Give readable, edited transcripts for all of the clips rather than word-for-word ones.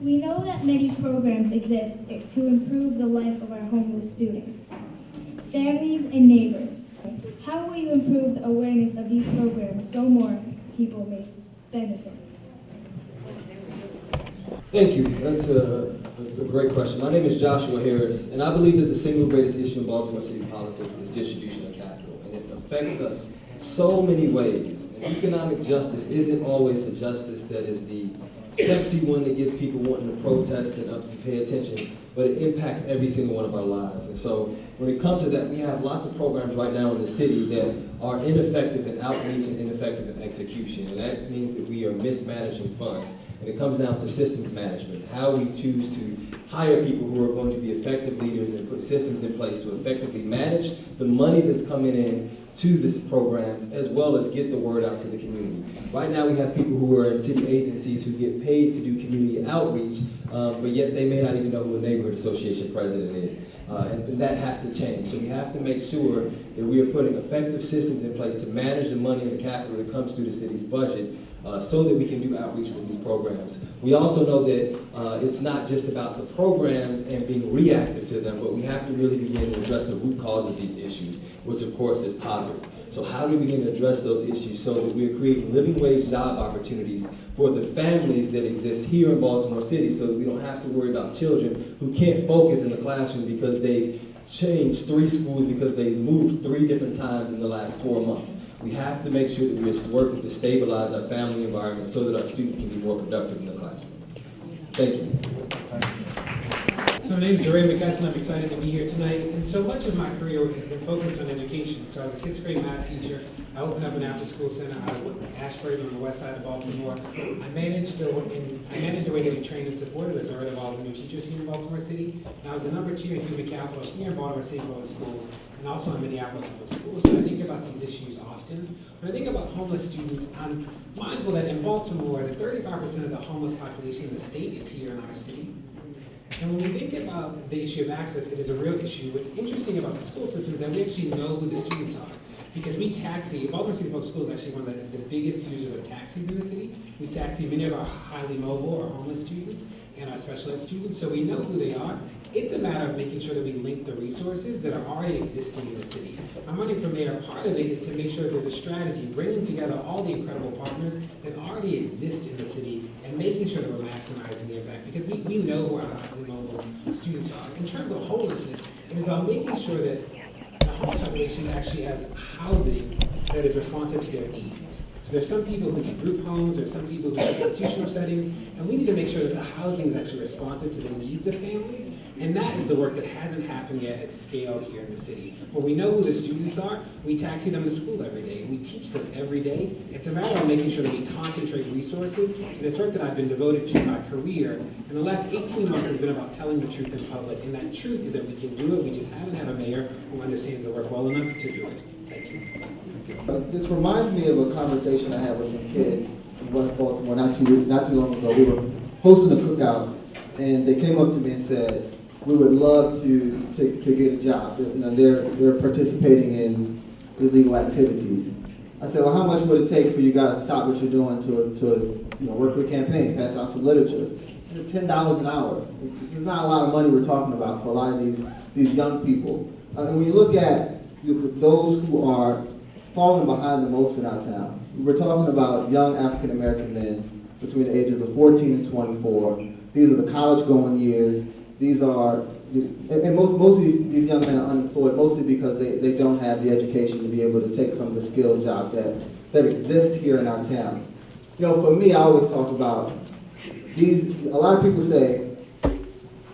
We know that many programs exist to improve the life of our homeless students, families, and neighbors. How will you improve the awareness of these programs so more people may benefit? Thank you. That's a great question. My name is Joshua Harris, and I believe that the single greatest issue in Baltimore City politics is distribution of capital, and it affects us so many ways. And economic justice isn't always the justice that is the sexy one that gets people wanting to protest and pay attention, but it impacts every single one of our lives. And so when it comes to that, we have lots of programs right now in the city that are ineffective in outreach and ineffective in execution, and that means that we are mismanaging funds. And it comes down to systems management, how we choose to hire people who are going to be effective leaders and put systems in place to effectively manage the money that's coming in to these programs, as well as get the word out to the community. Right now we have people who are in city agencies who get paid to do community outreach, but yet they may not even know who a neighborhood association president is. And that has to change. So we have to make sure that we are putting effective systems in place to manage the money and the capital that comes through the city's budget, so that we can do outreach with these programs. We also know that it's not just about the programs and being reactive to them, but we have to really begin to address the root cause of these issues, which of course is poverty. So how do we begin to address those issues so that we're creating living wage job opportunities for the families that exist here in Baltimore City, so that we don't have to worry about children who can't focus in the classroom because they changed 3 schools because they moved 3 different times in the last 4 months. We have to make sure that we're working to stabilize our family environment so that our students can be more productive in the classroom. Thank you. So my name is DeRay McKesson. I'm excited to be here tonight. And so much of my career has been focused on education. So I was a 6th grade math teacher. I opened up an after-school center out of Ashburn on the west side of Baltimore. I managed the way that we trained and supported a third of all the new teachers here in Baltimore City. And I was the number 2 in human capital here in Baltimore City Public Schools, and also in Minneapolis Public Schools. So I think about these issues often. When I think about homeless students, I'm mindful that in Baltimore, the 35% of the homeless population in the state is here in our city. And when we think about the issue of access, it is a real issue. What's interesting about the school system is that we actually know who the students are. Because we taxi, Baltimore City Public Schools is actually one of the biggest users of taxis in the city. We taxi many of our highly mobile or homeless students and our special ed students, so we know who they are. It's a matter of making sure that we link the resources that are already existing in the city. I'm running for mayor. Part of it is to make sure there's a strategy, bringing together all the incredible partners that already exist in the city and making sure that we're maximizing the impact, because we know who our highly mobile students are. In terms of homelessness, it is about making sure that the homeless population actually has housing that is responsive to their needs. So there's some people who need group homes, there's some people who need institutional settings, and we need to make sure that the housing is actually responsive to the needs of families. And that is the work that hasn't happened yet at scale here in the city. When we know who the students are, we taxi them to school every day, and we teach them every day. It's a matter of making sure that we concentrate resources, and it's work that I've been devoted to in my career. And the last 18 months has been about telling the truth in public, and that truth is that we can do it. We just haven't had a mayor who understands the work well enough to do it. Thank you. This reminds me of a conversation I had with some kids in West Baltimore not too long ago. We were hosting a cookout, and they came up to me and said, "We would love to get a job. You know, they're participating in illegal activities." I said, "Well, how much would it take for you guys to stop what you're doing to work for a campaign, pass out some literature?" He said, $10 an hour. This is not a lot of money we're talking about for a lot of these young people. And when you look at those who are falling behind the most in our town, we're talking about young African American men between the ages of 14 and 24. These are the college-going years. These are, and most of these young men are unemployed mostly because they don't have the education to be able to take some of the skilled jobs that exist here in our town. You know, for me, I always talk about a lot of people say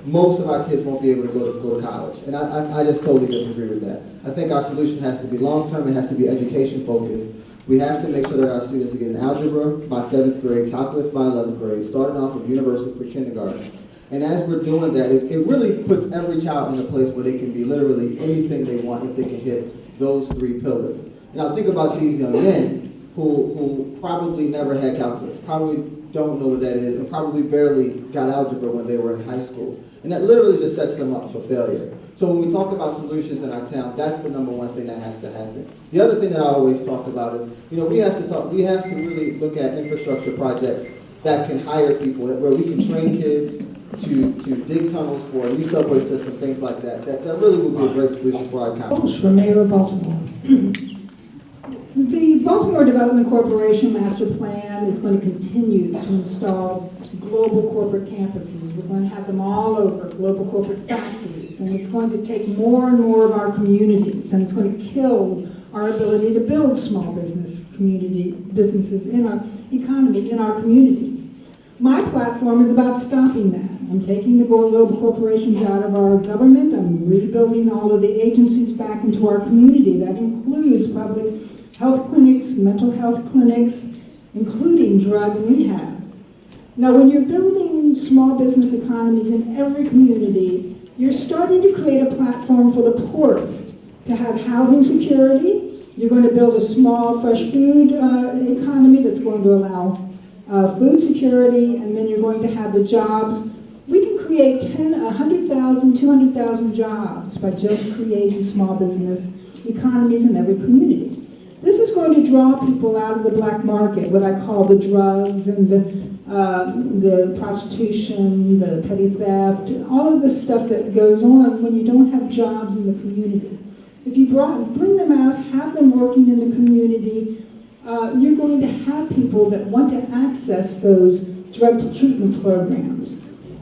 most of our kids won't be able to go to college, and I just totally disagree with that. I think our solution has to be long-term. It has to be education-focused. We have to make sure that our students are getting algebra by 7th grade, calculus by 11th grade, starting off with universal pre-kindergarten. And as we're doing that, it really puts every child in a place where they can be literally anything they want if they can hit those 3 pillars. Now think about these young men who probably never had calculus, probably don't know what that is, and probably barely got algebra when they were in high school. And that literally just sets them up for failure. So when we talk about solutions in our town, that's the number one thing that has to happen. The other thing that I always talk about is, we have to really look at infrastructure projects that can hire people, where we can train kids to dig tunnels for a new subway system, things like that. That really would be a great solution for our county. From Mayoral, Baltimore. The Baltimore Development Corporation Master Plan is going to continue to install global corporate campuses. We're going to have them all over, global corporate factories, and it's going to take more and more of our communities, and it's going to kill our ability to build small businesses in our economy, in our communities. My platform is about stopping that. I'm taking the global corporations out of our government. I'm rebuilding all of the agencies back into our community. That includes public health clinics, mental health clinics, including drug and rehab. Now, when you're building small business economies in every community, you're starting to create a platform for the poorest to have housing security. You're going to build a small fresh food economy that's going to allow food security, and then you're going to have the jobs. We can create 100,000, 200,000 jobs by just creating small business economies in every community. This is going to draw people out of the black market, what I call the drugs and the prostitution, the petty theft, all of the stuff that goes on when you don't have jobs in the community. If you bring them out, have them working in the community, you're going to have people that want to access those drug treatment programs.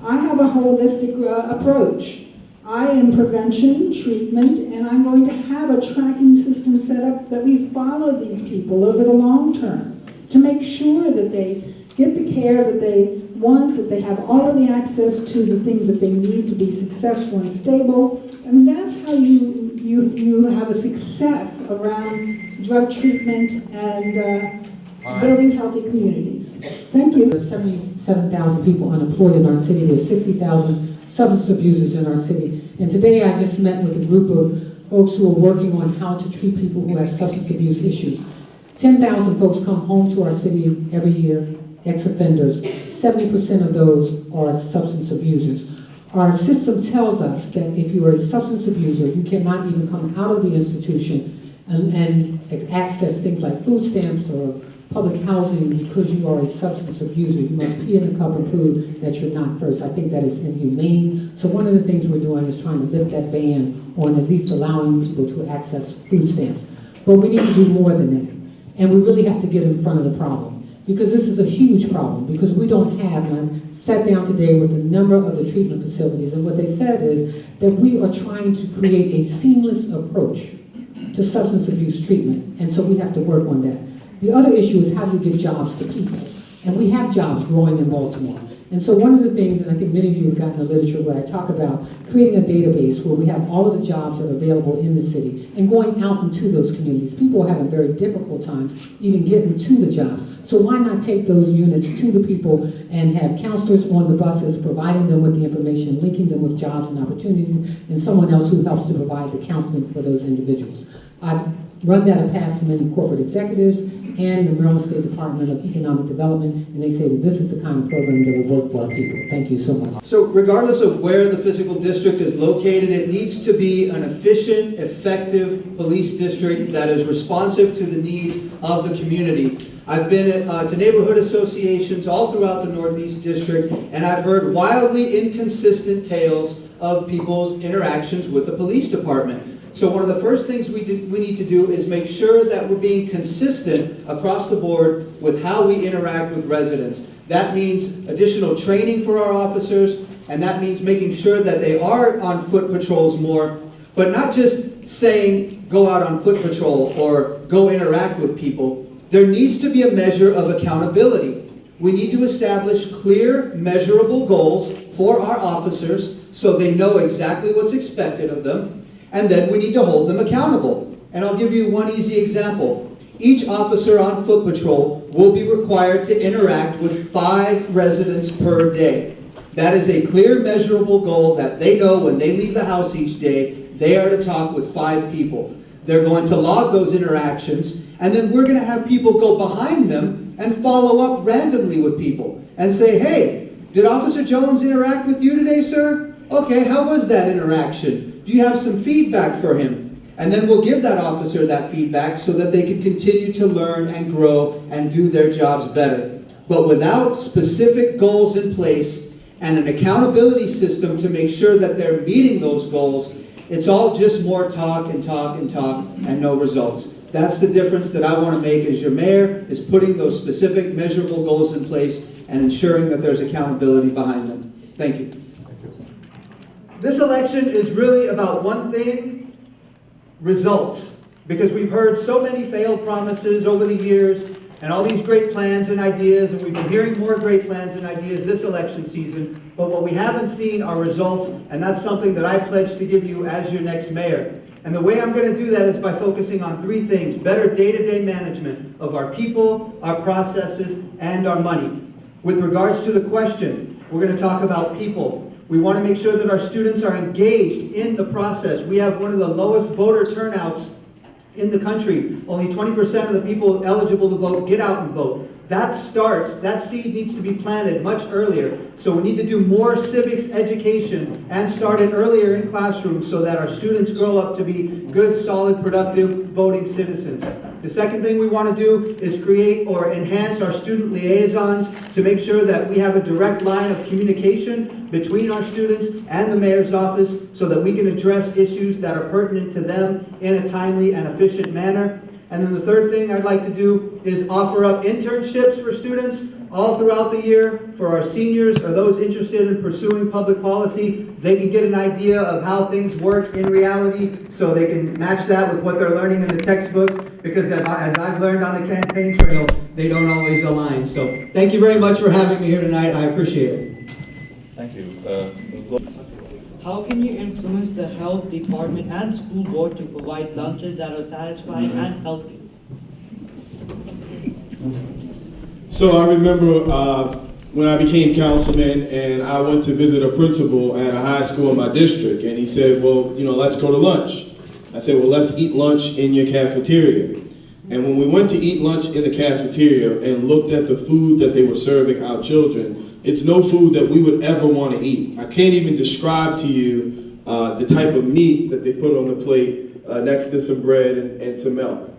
I have a holistic approach. I am prevention, treatment, and I'm going to have a tracking system set up that we follow these people over the long term to make sure that they get the care that they want, that they have all of the access to the things that they need to be successful and stable. And that's how you have a success around drug treatment and building healthy communities. Thank you. There's 77,000 people unemployed in our city. There's 60,000 substance abusers in our city. And today I just met with a group of folks who are working on how to treat people who have substance abuse issues. 10,000 folks come home to our city every year, ex-offenders. 70% of those are substance abusers. Our system tells us that if you are a substance abuser, you cannot even come out of the institution and access things like food stamps or public housing because you are a substance abuser. You must pee in a cup and prove that you're not first. I think that is inhumane. So one of the things we're doing is trying to lift that ban on at least allowing people to access food stamps. But we need to do more than that. And we really have to get in front of the problem. Because this is a huge problem, because we don't have, and I sat down today with a number of the treatment facilities, and what they said is that we are trying to create a seamless approach to substance abuse treatment, and so we have to work on that. The other issue is how do you get jobs to people? And we have jobs growing in Baltimore. And so one of the things, and I think many of you have gotten the literature where I talk about creating a database where we have all of the jobs that are available in the city and going out into those communities. People are having very difficult times even getting to the jobs. So why not take those units to the people and have counselors on the buses providing them with the information, linking them with jobs and opportunities, and someone else who helps to provide the counseling for those individuals. I've run that past many corporate executives and the Maryland State Department of Economic Development, and they say that this is the kind of program that will work for our people. Thank you so much. So regardless of where the physical district is located, it needs to be an efficient, effective police district that is responsive to the needs of the community. I've been to neighborhood associations all throughout the Northeast District, and I've heard wildly inconsistent tales of people's interactions with the police department. So one of the first things we need to do is make sure that we're being consistent across the board with how we interact with residents. That means additional training for our officers, and that means making sure that they are on foot patrols more, but not just saying go out on foot patrol or go interact with people. There needs to be a measure of accountability. We need to establish clear, measurable goals for our officers so they know exactly what's expected of them. And then we need to hold them accountable. And I'll give you one easy example. Each officer on foot patrol will be required to interact with 5 residents per day. That is a clear, measurable goal that they know when they leave the house each day, they are to talk with 5 people. They're going to log those interactions, and then we're going to have people go behind them and follow up randomly with people and say, hey, did Officer Jones interact with you today, sir? Okay, how was that interaction? Do you have some feedback for him? And then we'll give that officer that feedback so that they can continue to learn and grow and do their jobs better. But without specific goals in place and an accountability system to make sure that they're meeting those goals, it's all just more talk and talk and talk and no results. That's the difference that I want to make as your mayor, is putting those specific measurable goals in place and ensuring that there's accountability behind them. Thank you. This election is really about one thing: results. Because we've heard so many failed promises over the years and all these great plans and ideas, and we've been hearing more great plans and ideas this election season, but what we haven't seen are results, and that's something that I pledge to give you as your next mayor. And the way I'm going to do that is by focusing on three things: better day-to-day management of our people, our processes, and our money. With regards to the question, we're going to talk about people. We want to make sure that our students are engaged in the process. We have one of the lowest voter turnouts in the country. Only 20% of the people eligible to vote get out and vote. That seed needs to be planted much earlier. So we need to do more civics education and start it earlier in classrooms so that our students grow up to be good, solid, productive voting citizens. The second thing we want to do is create or enhance our student liaisons to make sure that we have a direct line of communication between our students and the mayor's office so that we can address issues that are pertinent to them in a timely and efficient manner. And then the third thing I'd like to do is offer up internships for students all throughout the year for our seniors or those interested in pursuing public policy. They can get an idea of how things work in reality so they can match that with what they're learning in the textbooks, because as I've learned on the campaign trail, they don't always align. So thank you very much for having me here tonight. I appreciate it. Thank you. How can you influence the health department and school board to provide lunches that are satisfying and healthy? So I remember when I became councilman and I went to visit a principal at a high school in my district, and he said, well, let's go to lunch. I said, well, let's eat lunch in your cafeteria. And when we went to eat lunch in the cafeteria and looked at the food that they were serving our children, it's no food that we would ever want to eat. I can't even describe to you the type of meat that they put on the plate next to some bread and some milk.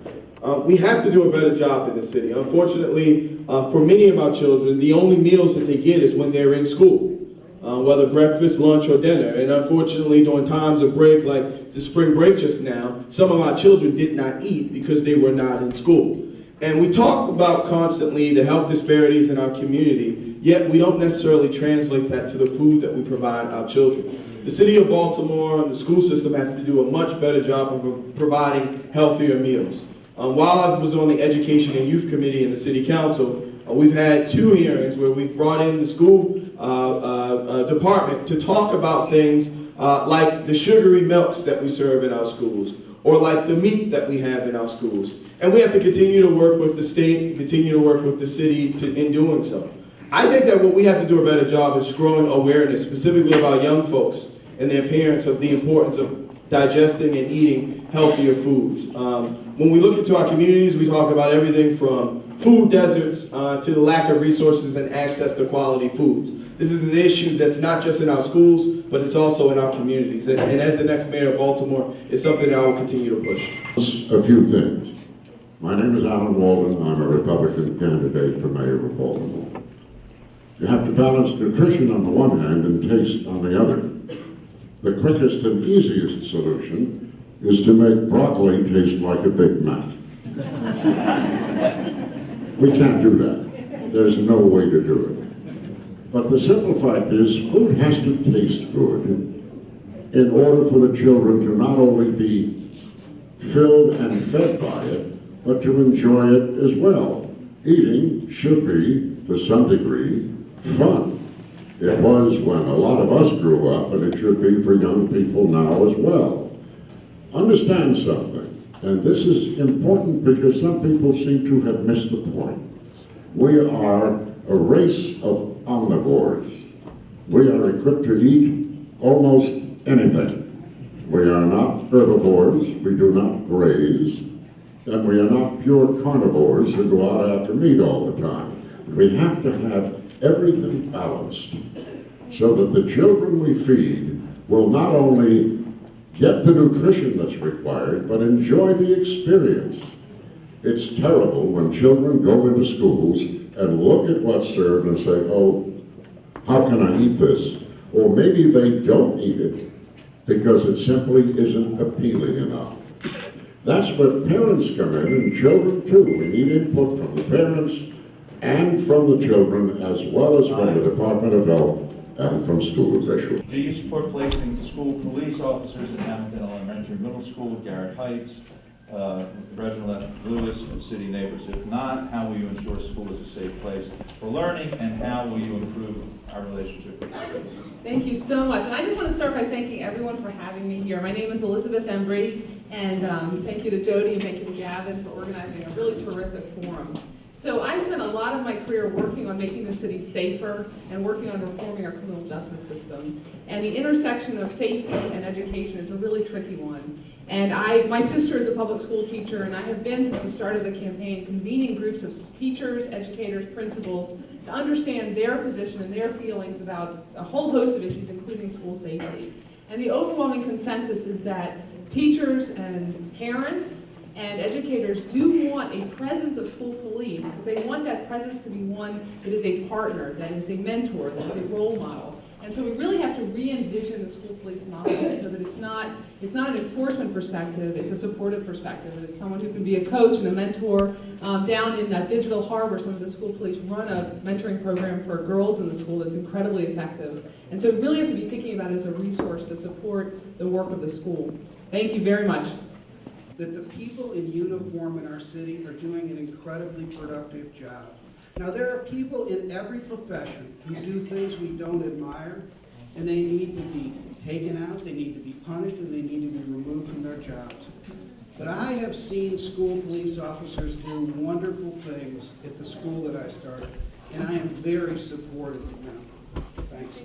We have to do a better job in the city. Unfortunately, for many of our children, the only meals that they get is when they're in school, whether breakfast, lunch, or dinner. And unfortunately, during times of break, like the spring break just now, some of our children did not eat because they were not in school. And we talk about constantly the health disparities in our community, yet we don't necessarily translate that to the food that we provide our children. The city of Baltimore and the school system has to do a much better job of providing healthier meals. While I was on the Education and Youth Committee in the City Council, we've had 2 hearings where we've brought in the school department to talk about things like the sugary milks that we serve in our schools, or like the meat that we have in our schools. And we have to continue to work with the state, continue to work with the city in doing so. I think that what we have to do a better job is growing awareness, specifically about young folks and their parents, of the importance of digesting and eating healthier foods. When we look into our communities, we talk about everything from food deserts to the lack of resources and access to quality foods. This is an issue that's not just in our schools, but it's also in our communities. And as the next mayor of Baltimore, it's something that I will continue to push. A few things. My name is Alan Walden. I'm a Republican candidate for mayor of Baltimore. You have to balance nutrition on the one hand and taste on the other. The quickest and easiest solution is to make broccoli taste like a Big Mac. We can't do that. There's no way to do it. But the simple fact is, food has to taste good in order for the children to not only be filled and fed by it, but to enjoy it as well. Eating should be, to some degree, fun. It was when a lot of us grew up, and it should be for young people now as well. Understand something, and this is important because some people seem to have missed the point. We are a race of omnivores. We are equipped to eat almost anything. We are not herbivores, we do not graze, and we are not pure carnivores who go out after meat all the time. We have to have everything balanced so that the children we feed will not only get the nutrition that's required, but enjoy the experience. It's terrible when children go into schools and look at what's served and say, oh, how can I eat this? Or maybe they don't eat it because it simply isn't appealing enough. That's where parents come in, and children too. We need input from the parents and from the children, as well as from the Department of Health and from school officials. Do you support placing school police officers at Hamilton Elementary, Middle School, Garrett Heights, Reginald F. Lewis, and city neighbors? If not, how will you ensure school is a safe place for learning, and how will you improve our relationship with the police? Thank you so much. And I just want to start by thanking everyone for having me here. My name is Elizabeth Embry, and thank you to Jody and thank you to Gavin for organizing a really terrific forum. So I've spent a lot of my career working on making the city safer and working on reforming our criminal justice system. And the intersection of safety and education is a really tricky one. And my sister is a public school teacher, and I have been, since the start of the campaign, convening groups of teachers, educators, principals, to understand their position and their feelings about a whole host of issues, including school safety. And the overwhelming consensus is that teachers and parents and educators do want a presence of school police, but they want that presence to be one that is a partner, that is a mentor, that is a role model. And so we really have to re-envision the school police model so that it's not an enforcement perspective, it's a supportive perspective. And it's someone who can be a coach and a mentor. Down in Digital Harbor, some of the school police run a mentoring program for girls in the school that's incredibly effective. And so we really have to be thinking about it as a resource to support the work of the school. Thank you very much. That the people in uniform in our city are doing an incredibly productive job. Now, there are people in every profession who do things we don't admire, and they need to be taken out, they need to be punished, and they need to be removed from their jobs. But I have seen school police officers do wonderful things at the school that I started, and I am very supportive of them. Thanks.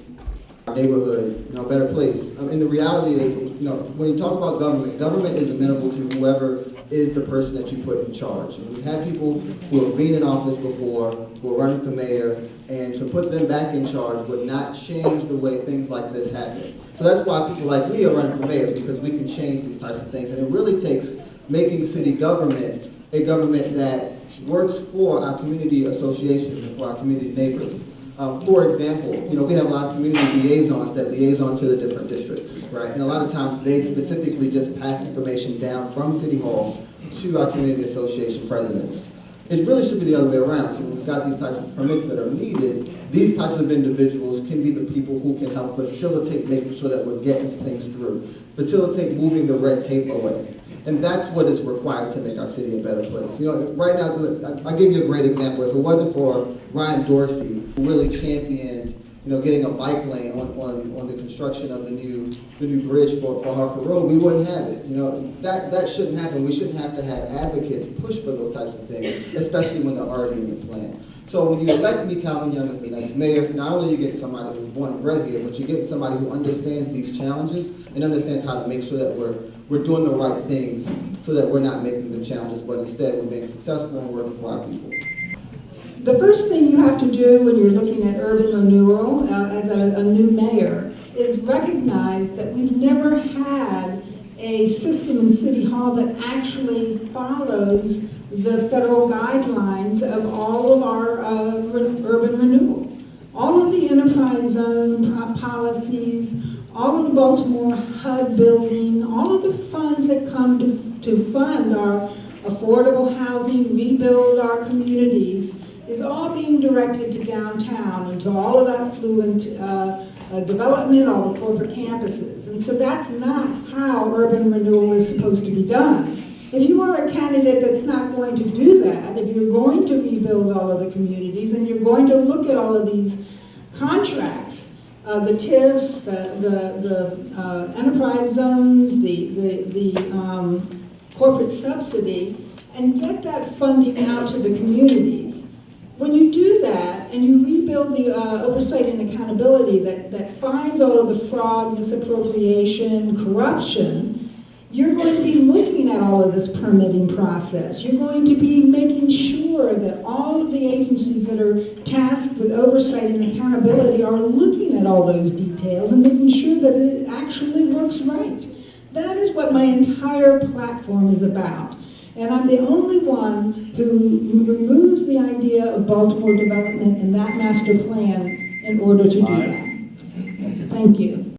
Our neighborhood, a better place. And the reality is, when you talk about government, government is amenable to whoever is the person that you put in charge. And we've had people who have been in office before, who are running for mayor, and to put them back in charge would not change the way things like this happen. So that's why people like me are running for mayor, because we can change these types of things. And it really takes making city government a government that works for our community associations and for our community neighbors. For example, we have a lot of community liaisons that liaison to the different districts, right? And a lot of times they specifically just pass information down from City Hall to our community association presidents. It really should be the other way around. So when we've got these types of permits that are needed, these types of individuals can be the people who can help facilitate making sure that we're getting things through, facilitate moving the red tape away. And that's what is required to make our city a better place. Right now, I'll give you a great example. If it wasn't for Ryan Dorsey, who really championed, getting a bike lane on the construction of the new bridge for Hartford Road, we wouldn't have it. That shouldn't happen. We shouldn't have to have advocates push for those types of things, especially when they're already in the plan. So when you elect me, Calvin Young, as the next mayor, not only you get somebody who's born and bred here, but you get somebody who understands these challenges and understands how to make sure that we're doing the right things so that we're not making the challenges, but instead we're being successful and working for our people. The first thing you have to do when you're looking at urban renewal as a new mayor is recognize that we've never had a system in City Hall that actually follows the federal guidelines of all of our urban renewal. All of the enterprise zone policies, all of the Baltimore HUD building, all of the funds that come to fund our affordable housing, rebuild our communities, is all being directed to downtown and to all of that affluent development, all the corporate campuses. And so that's not how urban renewal is supposed to be done. If you are a candidate that's not going to do that, if you're going to rebuild all of the communities and you're going to look at all of these contracts, the TIFs, the enterprise zones, the corporate subsidy, and get that funding out to the communities. When you do that and you rebuild the oversight and accountability that finds all of the fraud, misappropriation, corruption, you're going to be looking at all of this permitting process. You're going to be making sure that all of the agencies that are tasked with oversight and accountability are looking at all those details and making sure that it actually works right. That is what my entire platform is about. And I'm the only one who removes the idea of of Baltimore development and that master plan in order to do that. Thank you.